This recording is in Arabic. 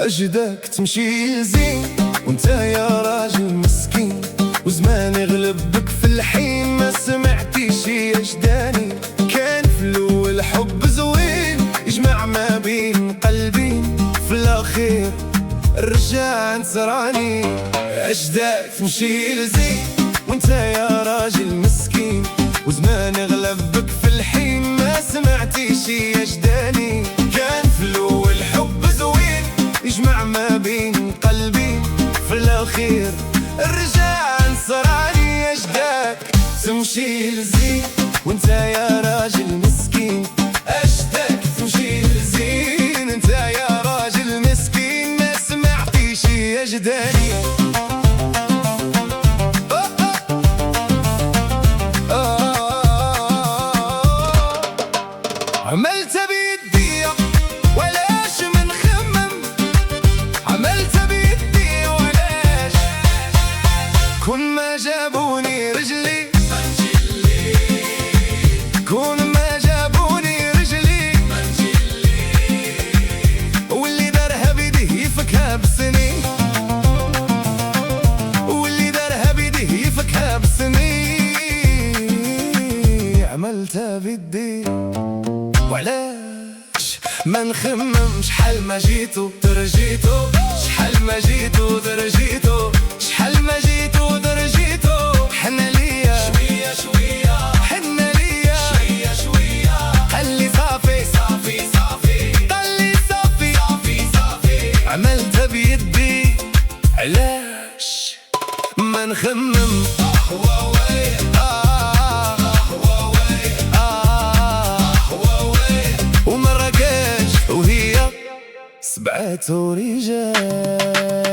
أجدك تمشي لزين وانت يا راجل مسكين، وزمان يغلب بك في الحين ما سمعتي شي أجداني. كان في الأول حب زوين يجمع ما بين قلبين، في الأخير رجع نصراني. أجدك تمشي لزين وانت يا راجل مسكين، وزمان يغلب بك في الحين ما سمعتي شي أجداني. كان في الأول حب زوين يجمع ما بين قلبين، في الأخير الرجع نصراني. أجدك تمشي لزين وانت يا راجل مسكين، أجدك تمشي لزين انت يا راجل مسكين، ما سمعتي شي أجداني. عملت بيدي ولاش منخمم، عملت بيدي ولاش كون ما جابوني رجلي، كون ما جابوني رجلي، واللي دارها بيديه يفكها بالسنين، واللي دارها بيديه يفكها بالسنين. عملت بيدي وعلاش ما نخمم، شحال ما جيتو درجيتو، شحال ما جيتو درجيتو، شحال ما جيتو درجيتو. حنا ليا شوية شوية، حنا ليا شوية شوية، خلي صافي صافي صافي، طلي صافي صافي صافي. عملت بيدي علاش ما نخمم، سبعة رجال.